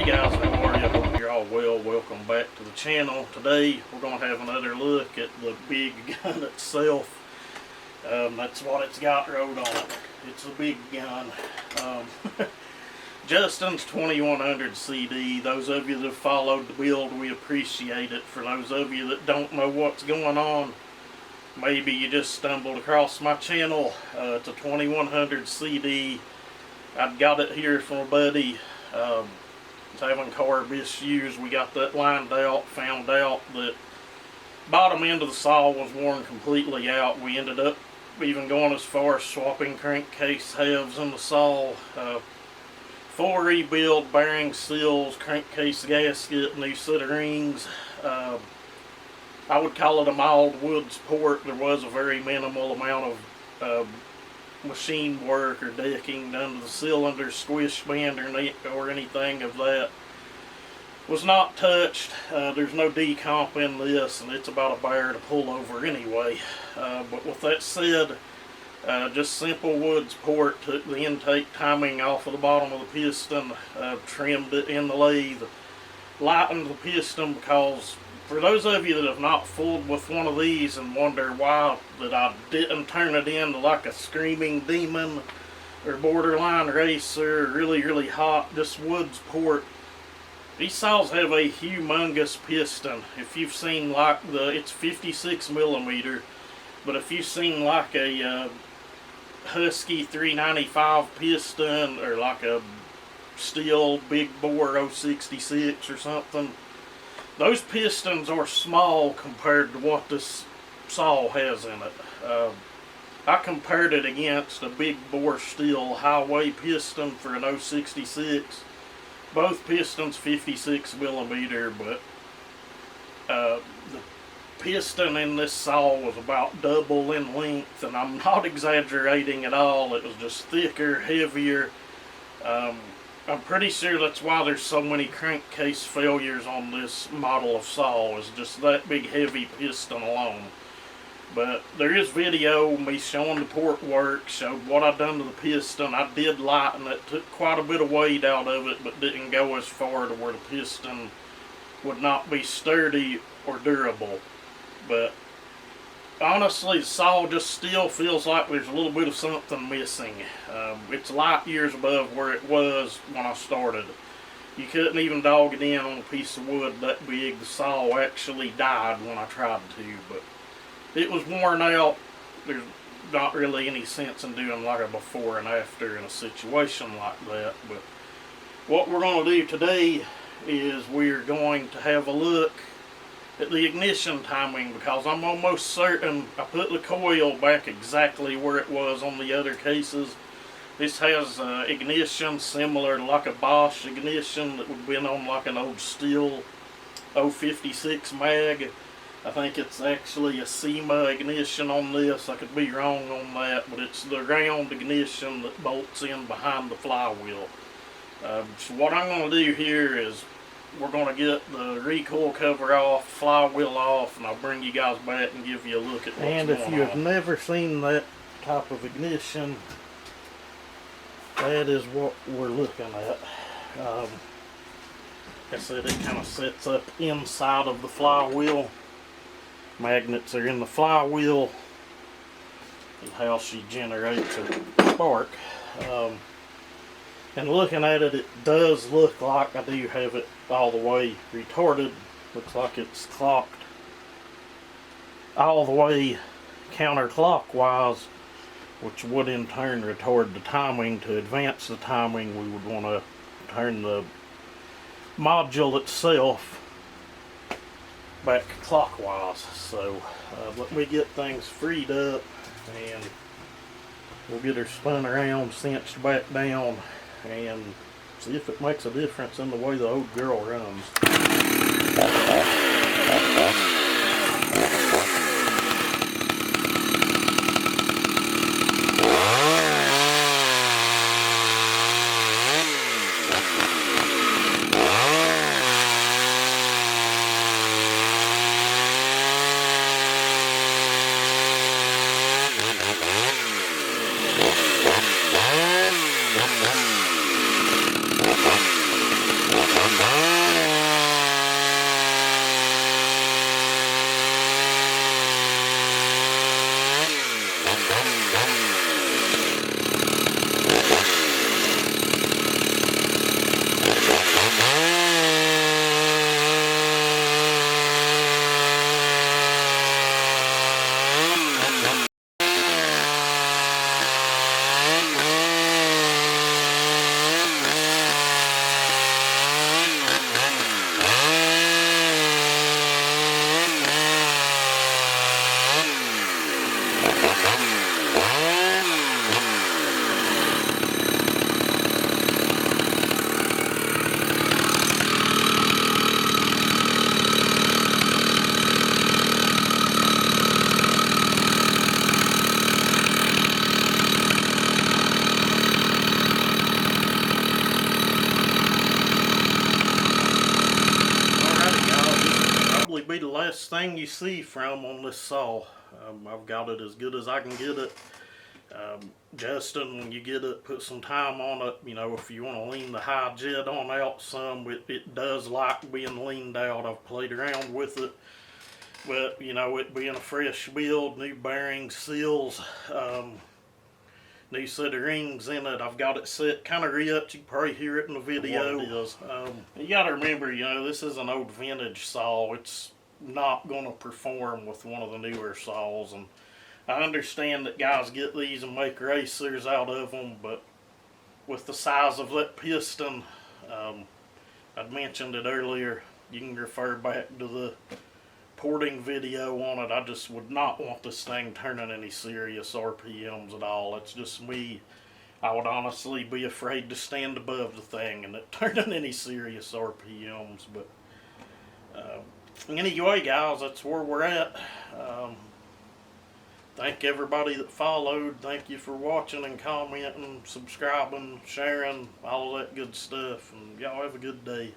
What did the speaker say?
Hey guys, how are you? Hope you're all well. Welcome back to the channel. Today we're going to have another look at the big gun itself. That's what it's got wrote on it. It's a big gun. Justin's 2100 CD. Those of you that have followed the build, we appreciate it. For those of you that don't know what's going on, maybe you just stumbled across my channel. It's a 2100 CD. I got it here from a buddy. It's having carb issues. We got that lined out, found out that bottom end of the saw was worn completely out. We ended up even going as far as swapping crankcase halves in the saw. Full rebuild, bearing seals, crankcase gasket, new set of rings. I would call it a mild wood support. There was a very minimal amount of machine work or decking done to the cylinder, squish band or anything of that. Was not touched. There's no decomp in this, and it's about a bear to pull over anyway. But with that said, just simple wood support. Took the intake timing off of the bottom of the piston, trimmed it in the lathe, lightened the piston, because for those of you that have not fooled with one of these and wonder why that I didn't turn it into like a screaming demon or borderline racer, really hot, just wood support. These saws have a humongous piston. If you've seen like it's 56 millimeter, but if you've seen like a Husky 395 piston or like a steel big bore 066 or something, those pistons are small compared to what this saw has in it. I compared it against a big bore steel highway piston for an 066. Both pistons 56 millimeter, but the piston in this saw was about double in length, and I'm not exaggerating at all. It was just thicker, heavier. I'm pretty sure that's why there's so many crankcase failures on this model of saw, is just that big heavy piston alone. But there is video me showing the port work, showed what I've done to the piston. I did lighten it, took quite a bit of weight out of it, but didn't go as far to where the piston would not be sturdy or durable. But honestly, the saw just still feels like there's a little bit of something missing. It's light years above where it was when I started. You couldn't even dog it in on a piece of wood that big. The saw actually died when I tried to, but it was worn out. There's not really any sense in doing like a before and after in a situation like that. But what we're going to do today is we're going to have a look at the ignition timing, because I'm almost certain I put the coil back exactly where it was on the other cases. This has ignition similar to like a Bosch ignition that would have been on like an old steel 056 mag. I think it's actually a SEMA ignition on this. I could be wrong on that, but it's the round ignition that bolts in behind the flywheel. So what I'm going to do here is we're going to get the recoil cover off, flywheel off, and I'll bring you guys back and give you a look at what's going on. And if you have never seen that type of ignition, that is what we're looking at. Like I said, it kind of sets up inside of the flywheel. Magnets are in the flywheel, and how she generates her spark. And looking at it, it does look like I do have it all the way retarded. Looks like it's clocked all the way counterclockwise, which would in turn retard the timing. To advance the timing, we would want to turn the module itself back clockwise. So let me get things freed up and we'll get her spun around, cinched back down, and see if it makes a difference in the way the old girl runs. thing you see from on this saw. I've got it as good as I can get it. Justin, when you get it, put some time on it. You know, if you want to lean the high jet on out some, it does like being leaned out. I've played around with it. But, you know, it being a fresh build, new bearings, seals, new set of rings in it. I've got it set kind of ripped. You can probably hear it in the video. You got to remember, you know, this is an old vintage saw. It's not going to perform with one of the newer saws. And I understand that guys get these and make racers out of them, but with the size of that piston, I'd mentioned it earlier. You can refer back to the porting video on it. I just would not want this thing turning any serious RPMs at all. It's just me. I would honestly be afraid to stand above the thing and it turning any serious RPMs. But anyway, guys, that's where we're at. Thank everybody that followed. Thank you for watching and commenting, subscribing, sharing, all of that good stuff. And y'all have a good day.